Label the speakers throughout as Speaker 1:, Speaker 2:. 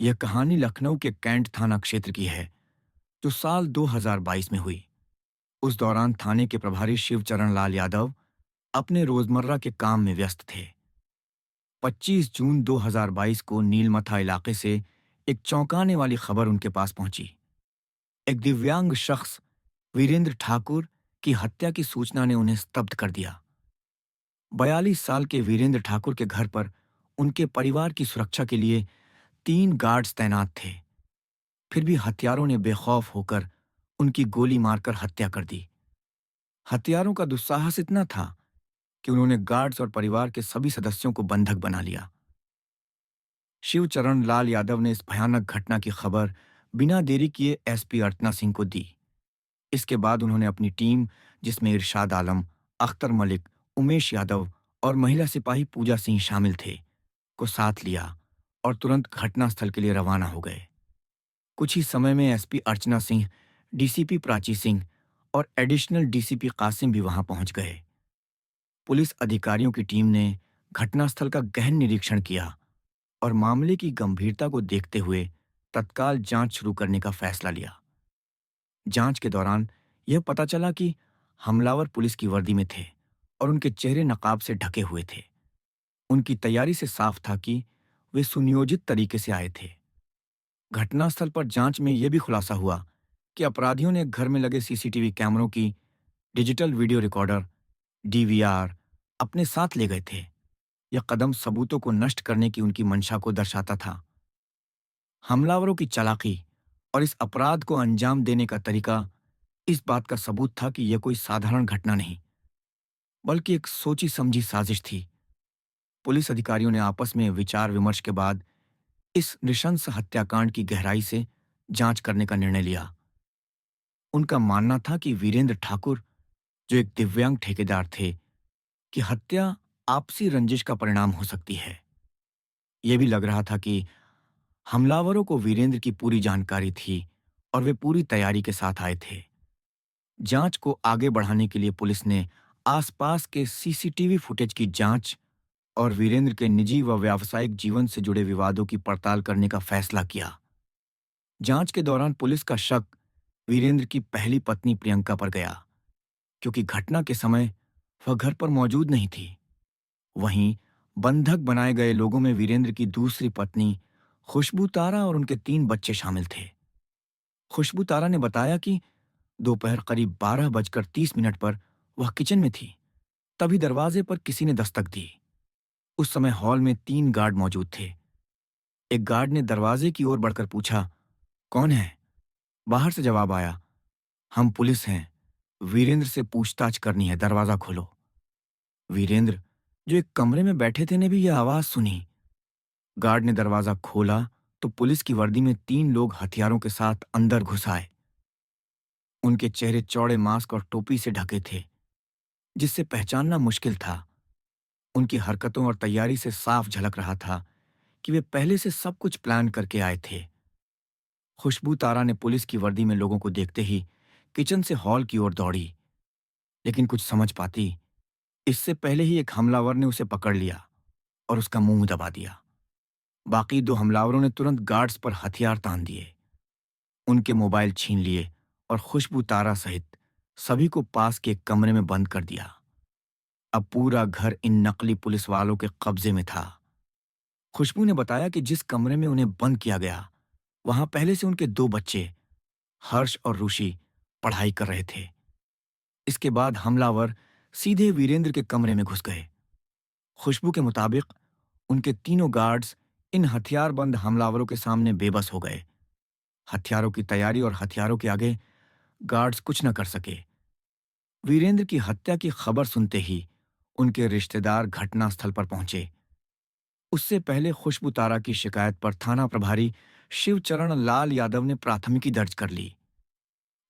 Speaker 1: यह कहानी लखनऊ के कैंट थाना क्षेत्र की है, जो साल 2022 में हुई। उस दौरान थाने के प्रभारी शिवचरण लाल यादव अपने रोजमर्रा के काम में व्यस्त थे। 25 जून 2022 को नीलमथा इलाके से एक चौंकाने वाली खबर उनके पास पहुंची। एक दिव्यांग शख्स वीरेंद्र ठाकुर की हत्या की सूचना ने उन्हें स्तब्ध कर दिया। 42 साल के वीरेंद्र ठाकुर के घर पर उनके परिवार की सुरक्षा के लिए 3 गार्ड्स तैनात थे। फिर भी हत्यारों ने बेखौफ होकर उनकी गोली मारकर हत्या कर दी। हत्यारों का दुस्साहस इतना था कि उन्होंने गार्ड्स और परिवार के सभी सदस्यों को बंधक बना लिया। शिवचरण लाल यादव ने इस भयानक घटना की खबर बिना देरी किए एसपी अर्चना सिंह को दी। इसके बाद उन्होंने अपनी टीम, जिसमें इरशाद आलम, अख्तर मलिक, उमेश यादव और महिला सिपाही पूजा सिंह शामिल थे, को साथ लिया और तुरंत घटनास्थल के लिए रवाना हो गए। कुछ ही समय में एसपी अर्चना सिंह, डीसीपी प्राची सिंह और एडिशनल डीसीपी कासिम भी वहां पहुंच गए। पुलिस अधिकारियों की टीम ने घटनास्थल का गहन निरीक्षण किया और मामले की गंभीरता को देखते हुए तत्काल जांच शुरू करने का फैसला लिया। जांच के दौरान यह पता चला कि हमलावर पुलिस की वर्दी में थे और उनके चेहरे नकाब से ढके हुए थे। उनकी तैयारी से साफ था कि वे सुनियोजित तरीके से आए थे। घटनास्थल पर जांच में यह भी खुलासा हुआ कि अपराधियों ने घर में लगे सीसीटीवी कैमरों की डिजिटल वीडियो रिकॉर्डर, डीवीआर अपने साथ ले गए थे। यह कदम सबूतों को नष्ट करने की उनकी मंशा को दर्शाता था। हमलावरों की चालाकी और इस अपराध को अंजाम देने का तरीका इस बात का सबूत था कि यह कोई साधारण घटना नहीं, बल्कि एक सोची समझी साजिश थी। पुलिस अधिकारियों ने आपस में विचार विमर्श के बाद इस नृशंस हत्याकांड की गहराई से जांच करने का निर्णय लिया। उनका मानना था कि वीरेंद्र ठाकुर, जो एक दिव्यांग ठेकेदार थे, कि हत्या आपसी रंजिश का परिणाम हो सकती है। यह भी लग रहा था कि हमलावरों को वीरेंद्र की पूरी जानकारी थी और वे पूरी तैयारी के साथ आए थे। जांच को आगे बढ़ाने के लिए पुलिस ने आसपास के सीसीटीवी फुटेज की जांच और वीरेंद्र के निजी व व्यावसायिक जीवन से जुड़े विवादों की पड़ताल करने का फैसला किया। जांच के दौरान पुलिस का शक वीरेंद्र की पहली पत्नी प्रियंका पर गया, क्योंकि घटना के समय वह घर पर मौजूद नहीं थी। वहीं बंधक बनाए गए लोगों में वीरेंद्र की दूसरी पत्नी खुशबू तारा और उनके 3 बच्चे शामिल थे। खुशबू तारा ने बताया कि दोपहर करीब 12:30 पर वह किचन में थी। तभी दरवाजे पर किसी ने दस्तक दी। उस समय हॉल में 3 गार्ड मौजूद थे। एक गार्ड ने दरवाजे की ओर बढ़कर पूछा, "कौन है?" बाहर से जवाब आया, "हम पुलिस हैं। वीरेंद्र से पूछताछ करनी है, दरवाजा खोलो।" वीरेंद्र, जो एक कमरे में बैठे थे, ने भी यह आवाज सुनी। गार्ड ने दरवाजा खोला तो पुलिस की वर्दी में 3 लोग हथियारों के साथ अंदर घुस आए। उनके चेहरे चौड़े मास्क और टोपी से ढके थे, जिससे पहचानना मुश्किल था। उनकी हरकतों और तैयारी से साफ झलक रहा था कि वे पहले से सब कुछ प्लान करके आए थे। खुशबू तारा ने पुलिस की वर्दी में लोगों को देखते ही किचन से हॉल की ओर दौड़ी, लेकिन कुछ समझ पाती इससे पहले ही एक हमलावर ने उसे पकड़ लिया और उसका मुंह दबा दिया। बाकी 2 हमलावरों ने तुरंत गार्ड्स पर हथियार तान दिए, उनके मोबाइल छीन लिए और खुशबू तारा सहित सभी को पास के एक कमरे में बंद कर दिया। अब पूरा घर इन नकली पुलिस वालों के कब्जे में था। खुशबू ने बताया कि जिस कमरे में उन्हें बंद किया गया, वहां पहले से उनके 2 बच्चे, हर्ष और ऋषि, पढ़ाई कर रहे थे। इसके बाद हमलावर सीधे वीरेंद्र के कमरे में घुस गए। खुशबू के मुताबिक उनके तीनों गार्ड्स इन हथियारबंद हमलावरों के सामने बेबस हो गए। हथियारों की तैयारी और हथियारों के आगे गार्ड्स कुछ न कर सके। वीरेंद्र की हत्या की खबर सुनते ही उनके रिश्तेदार घटनास्थल पर पहुंचे। उससे पहले खुशबू तारा की शिकायत पर थाना प्रभारी शिवचरण लाल यादव ने प्राथमिकी दर्ज कर ली।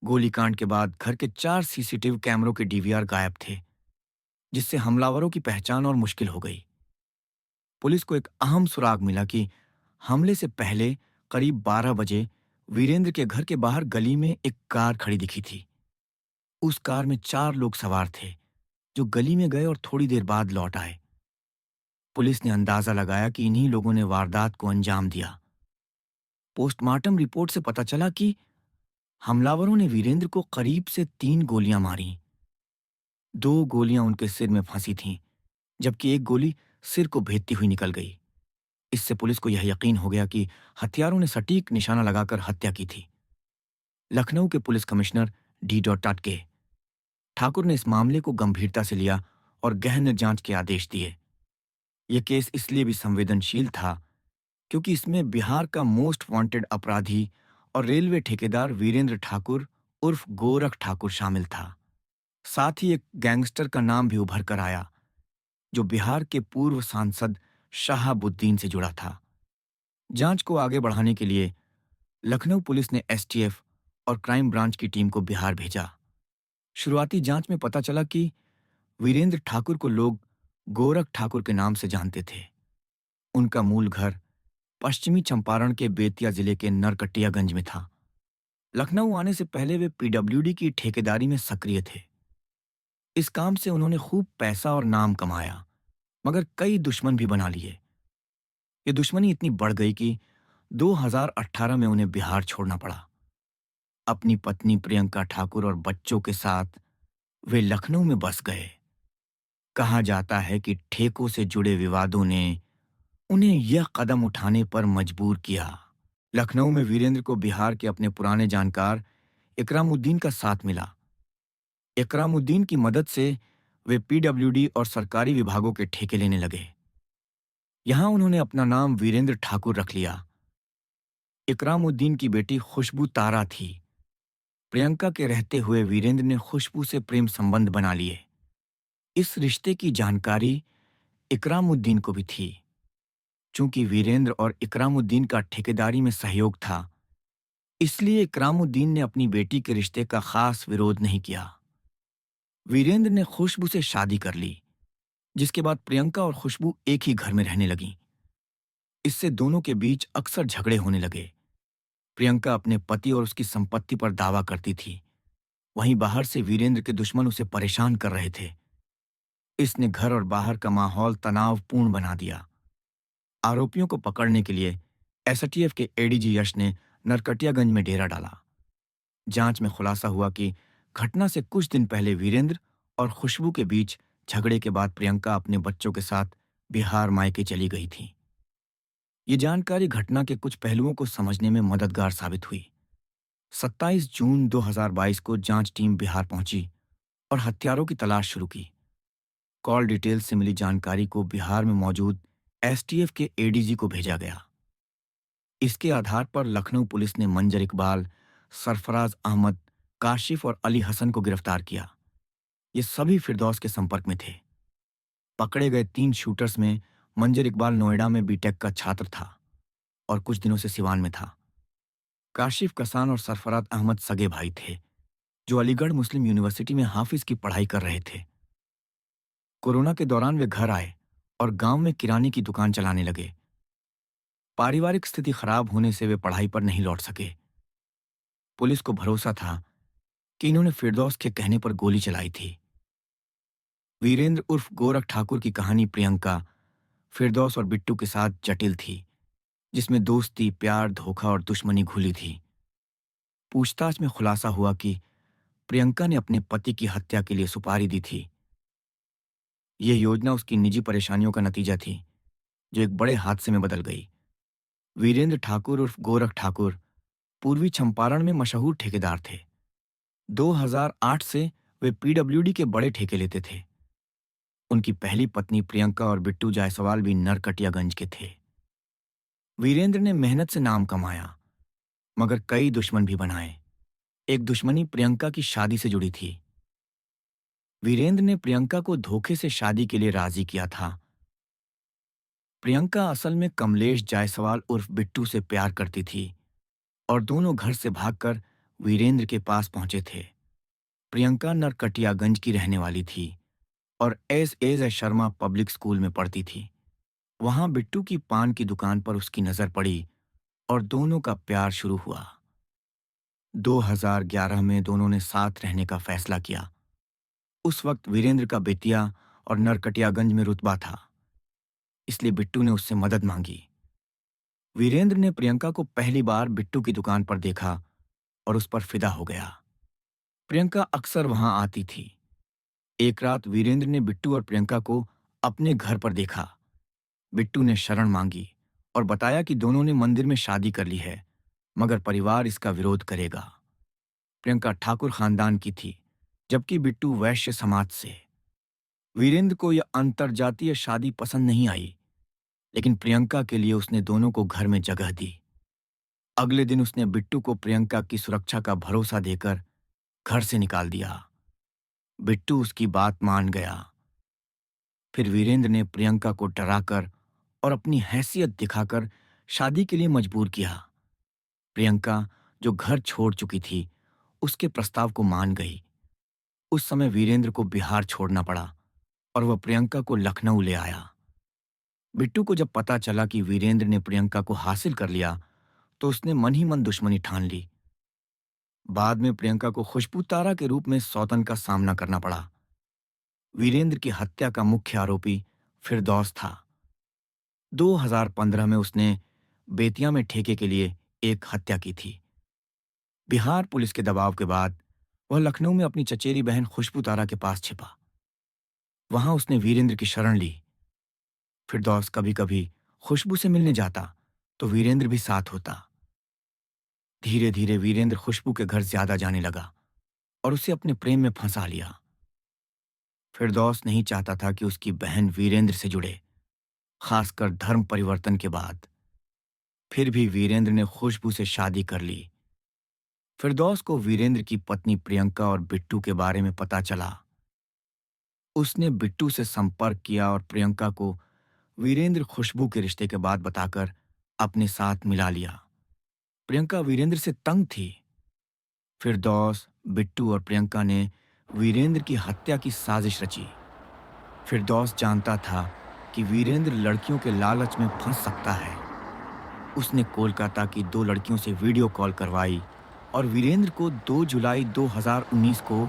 Speaker 1: गोलीकांड के बाद घर के 4 सीसीटीवी कैमरों के डीवीआर गायब थे, जिससे हमलावरों की पहचान और मुश्किल हो गई। पुलिस को एक अहम सुराग मिला कि हमले से पहले करीब 12 बजे वीरेंद्र के घर के बाहर गली में एक कार खड़ी दिखी थी। उस कार में 4 लोग सवार थे, जो गली में गए और थोड़ी देर बाद लौट आए। पुलिस ने अंदाजा लगाया कि इन्हीं लोगों ने वारदात को अंजाम दिया। पोस्टमार्टम रिपोर्ट से पता चला कि हमलावरों ने वीरेंद्र को करीब से 3 गोलियां मारी। 2 गोलियां उनके सिर में फंसी थीं, जबकि एक गोली सिर को भेदती हुई निकल गई। इससे पुलिस को यह यकीन हो गया कि हत्यारों ने सटीक निशाना लगाकर हत्या की थी। लखनऊ के पुलिस कमिश्नर डी. ठाकुर ने इस मामले को गंभीरता से लिया और गहन जांच के आदेश दिए। यह केस इसलिए भी संवेदनशील था क्योंकि इसमें बिहार का मोस्ट वांटेड अपराधी और रेलवे ठेकेदार वीरेंद्र ठाकुर उर्फ गोरख ठाकुर शामिल था। साथ ही एक गैंगस्टर का नाम भी उभर कर आया जो बिहार के पूर्व सांसद शहाबुद्दीन से जुड़ा था। जांच को आगे बढ़ाने के लिए लखनऊ पुलिस ने एसटीएफ और क्राइम ब्रांच की टीम को बिहार भेजा। शुरुआती जांच में पता चला कि वीरेंद्र ठाकुर को लोग गोरख ठाकुर के नाम से जानते थे। उनका मूल घर पश्चिमी चंपारण के बेतिया जिले के नरकटियागंज में था। लखनऊ आने से पहले वे पीडब्ल्यूडी की ठेकेदारी में सक्रिय थे। इस काम से उन्होंने खूब पैसा और नाम कमाया, मगर कई दुश्मन भी बना लिए। ये दुश्मनी इतनी बढ़ गई कि 2018 में उन्हें बिहार छोड़ना पड़ा। अपनी पत्नी प्रियंका ठाकुर और बच्चों के साथ वे लखनऊ में बस गए। कहा जाता है कि ठेकों से जुड़े विवादों ने उन्हें यह कदम उठाने पर मजबूर किया। लखनऊ में वीरेंद्र को बिहार के अपने पुराने जानकार इकरामुद्दीन का साथ मिला। इकरामुद्दीन की मदद से वे पीडब्ल्यूडी और सरकारी विभागों के ठेके लेने लगे। यहां उन्होंने अपना नाम वीरेंद्र ठाकुर रख लिया। इकरामुद्दीन की बेटी खुशबू तारा थी। प्रियंका के रहते हुए वीरेंद्र ने खुशबू से प्रेम संबंध बना लिए। इस रिश्ते की जानकारी इकरामुद्दीन को भी थी। चूंकि वीरेंद्र और इकरामुद्दीन का ठेकेदारी में सहयोग था, इसलिए इकरामुद्दीन ने अपनी बेटी के रिश्ते का खास विरोध नहीं किया। वीरेंद्र ने खुशबू से शादी कर ली, जिसके बाद प्रियंका और खुशबू एक ही घर में रहने लगीं। इससे दोनों के बीच अक्सर झगड़े होने लगे। प्रियंका अपने पति और उसकी संपत्ति पर दावा करती थी, वहीं बाहर से वीरेंद्र के दुश्मन उसे परेशान कर रहे थे। इसने घर और बाहर का माहौल तनावपूर्ण बना दिया। आरोपियों को पकड़ने के लिए एसटीएफ के एडीजी यश ने नरकटियागंज में डेरा डाला। जांच में खुलासा हुआ कि घटना से कुछ दिन पहले वीरेंद्र और खुशबू के बीच झगड़े के बाद प्रियंका अपने बच्चों के साथ बिहार मायके चली गई थी। ये जानकारी घटना के कुछ पहलुओं को समझने में मददगार साबित हुई। 27 जून 2022 को जांच टीम बिहार पहुंची और हत्यारों की तलाश शुरू की। कॉल डिटेल से मिली जानकारी को बिहार में मौजूद एसटीएफ के एडीजी को भेजा गया। इसके आधार पर लखनऊ पुलिस ने मंजर इकबाल, सरफराज अहमद, काशिफ और अली हसन को गिरफ्तार किया। ये सभी फिरदौस के संपर्क में थे। पकड़े गए 3 शूटर्स में मंजर इकबाल नोएडा में बीटेक का छात्र था और कुछ दिनों से सिवान में था। काशिफ कसान और सरफराज अहमद सगे भाई थे, जो अलीगढ़ मुस्लिम यूनिवर्सिटी में हाफिज की पढ़ाई कर रहे थे। कोरोना के दौरान वे घर आए और गांव में किराने की दुकान चलाने लगे। पारिवारिक स्थिति खराब होने से वे पढ़ाई पर नहीं लौट सके। पुलिस को भरोसा था कि इन्होंने फिरदौस के कहने पर गोली चलाई थी। वीरेंद्र उर्फ गोरख ठाकुर की कहानी प्रियंका, फिरदौस और बिट्टू के साथ जटिल थी, जिसमें दोस्ती, प्यार, धोखा और दुश्मनी घुली थी। पूछताछ में खुलासा हुआ कि प्रियंका ने अपने पति की हत्या के लिए सुपारी दी थी। यह योजना उसकी निजी परेशानियों का नतीजा थी, जो एक बड़े हादसे में बदल गई। वीरेंद्र ठाकुर उर्फ गोरख ठाकुर पूर्वी चंपारण में मशहूर ठेकेदार थे। 2008 से वे पीडब्ल्यूडी के बड़े ठेके लेते थे। उनकी पहली पत्नी प्रियंका और बिट्टू जायसवाल भी नरकटियागंज के थे। वीरेंद्र ने मेहनत से नाम कमाया, मगर कई दुश्मन भी बनाए। एक दुश्मनी प्रियंका की शादी से जुड़ी थी। वीरेंद्र ने प्रियंका को धोखे से शादी के लिए राजी किया था। प्रियंका असल में कमलेश जायसवाल उर्फ बिट्टू से प्यार करती थी और दोनों घर से भागकर वीरेंद्र के पास पहुंचे थे। प्रियंका नरकटियागंज की रहने वाली थी और एस शर्मा पब्लिक स्कूल में पढ़ती थी। वहां बिट्टू की पान की दुकान पर उसकी नजर पड़ी और दोनों का प्यार शुरू हुआ। 2011 में दोनों ने साथ रहने का फैसला किया। उस वक्त वीरेंद्र का बेतिया और नरकटियागंज में रुतबा था, इसलिए बिट्टू ने उससे मदद मांगी। वीरेंद्र ने प्रियंका को पहली बार बिट्टू की दुकान पर देखा और उस पर फिदा हो गया। प्रियंका अक्सर वहां आती थी। एक रात वीरेंद्र ने बिट्टू और प्रियंका को अपने घर पर देखा। बिट्टू ने शरण मांगी और बताया कि दोनों ने मंदिर में शादी कर ली है, मगर परिवार इसका विरोध करेगा। प्रियंका ठाकुर खानदान की थी, जबकि बिट्टू वैश्य समाज से। वीरेंद्र को यह अंतरजातीय शादी पसंद नहीं आई, लेकिन प्रियंका के लिए उसने दोनों को घर में जगह दी। अगले दिन उसने बिट्टू को प्रियंका की सुरक्षा का भरोसा देकर घर से निकाल दिया। बिट्टू उसकी बात मान गया। फिर वीरेंद्र ने प्रियंका को डराकर और अपनी हैसियत दिखाकर शादी के लिए मजबूर किया। प्रियंका, जो घर छोड़ चुकी थी, उसके प्रस्ताव को मान गई। उस समय वीरेंद्र को बिहार छोड़ना पड़ा और वह प्रियंका को लखनऊ ले आया। बिट्टू को जब पता चला कि वीरेंद्र ने प्रियंका को हासिल कर लिया, तो उसने मन ही मन दुश्मनी ठान ली। बाद में प्रियंका को खुशबू तारा के रूप में सौतन का सामना करना पड़ा। वीरेंद्र की हत्या का मुख्य आरोपी फिरदौस था। 2015 में उसने बेतिया में ठेके के लिए एक हत्या की थी। बिहार पुलिस के दबाव के बाद वह लखनऊ में अपनी चचेरी बहन खुशबू तारा के पास छिपा। वहां उसने वीरेंद्र की शरण ली। फिरदौस कभी कभी खुशबू से मिलने जाता तो वीरेंद्र भी साथ होता। धीरे धीरे वीरेंद्र खुशबू के घर ज्यादा जाने लगा और उसे अपने प्रेम में फंसा लिया। फिरदौस नहीं चाहता था कि उसकी बहन वीरेंद्र से जुड़े, खासकर धर्म परिवर्तन के बाद। फिर भी वीरेंद्र ने खुशबू से शादी कर ली। फिरदौस को वीरेंद्र की पत्नी प्रियंका और बिट्टू के बारे में पता चला। उसने बिट्टू से संपर्क किया और प्रियंका को वीरेंद्र खुशबू के रिश्ते के बाद बताकर अपने साथ मिला लिया। प्रियंका वीरेंद्र से तंग थी। फिरदौस, बिट्टू और प्रियंका ने वीरेंद्र की हत्या की साजिश रची। फिरदौस जानता था कि वीरेंद्र लड़कियों के लालच में फंस सकता है। उसने कोलकाता की 2 लड़कियों से वीडियो कॉल करवाई और वीरेंद्र को 2 जुलाई 2019 को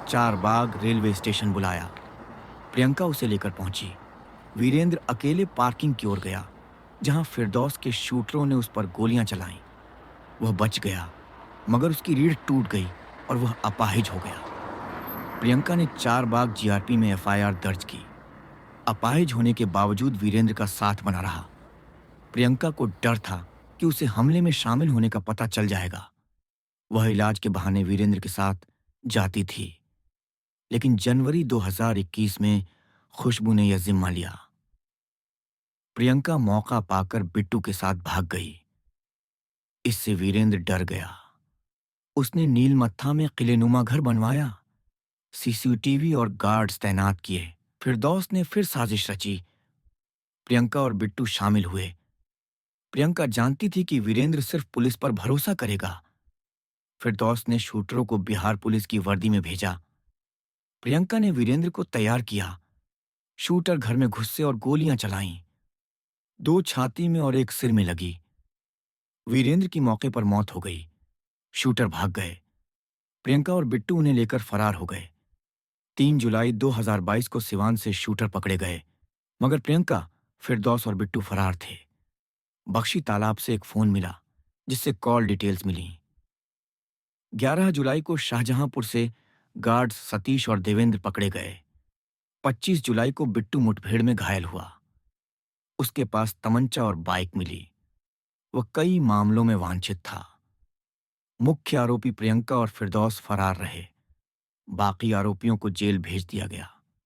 Speaker 1: चारबाग रेलवे स्टेशन बुलाया। प्रियंका उसे लेकर पहुंची। वीरेंद्र अकेले पार्किंग की ओर गया, जहां फिरदौस के शूटरों ने उस पर गोलियां चलाईं। वह बच गया, मगर उसकी रीढ़ टूट गई और वह अपाहिज हो गया। प्रियंका ने चारबाग जीआरपी में एफआईआर दर्ज की। अपाहिज होने के बावजूद वीरेंद्र का साथ बना रहा। प्रियंका को डर था कि उसे हमले में शामिल होने का पता चल जाएगा। वह इलाज के बहाने वीरेंद्र के साथ जाती थी, लेकिन जनवरी 2021 में खुशबू ने यह जिम्मा लिया। प्रियंका मौका पाकर बिट्टू के साथ भाग गई। इससे वीरेंद्र डर गया। उसने नीलमत्था में किलेनुमा घर बनवाया, सीसीटीवी और गार्ड्स तैनात किए। फिरदौस ने फिर साजिश रची। प्रियंका और बिट्टू शामिल हुए। प्रियंका जानती थी कि वीरेंद्र सिर्फ पुलिस पर भरोसा करेगा। फिरदौस ने शूटरों को बिहार पुलिस की वर्दी में भेजा। प्रियंका ने वीरेंद्र को तैयार किया। शूटर घर में घुसे और गोलियां चलाईं। 2 छाती में और 1 सिर में लगी। वीरेंद्र की मौके पर मौत हो गई। शूटर भाग गए। प्रियंका और बिट्टू उन्हें लेकर फरार हो गए। 3 जुलाई 2022 को सिवान से शूटर पकड़े गए, मगर प्रियंका, फिरदौस और बिट्टू फरार थे। बख्शी तालाब से एक फोन मिला, जिससे कॉल डिटेल्स मिली। 11 जुलाई को शाहजहांपुर से गार्ड्स सतीश और देवेंद्र पकड़े गए। 25 जुलाई को बिट्टू मुठभेड़ में घायल हुआ। उसके पास तमंचा और बाइक मिली। वह कई मामलों में वांछित था। मुख्य आरोपी प्रियंका और फिरदौस फरार रहे। बाकी आरोपियों को जेल भेज दिया गया।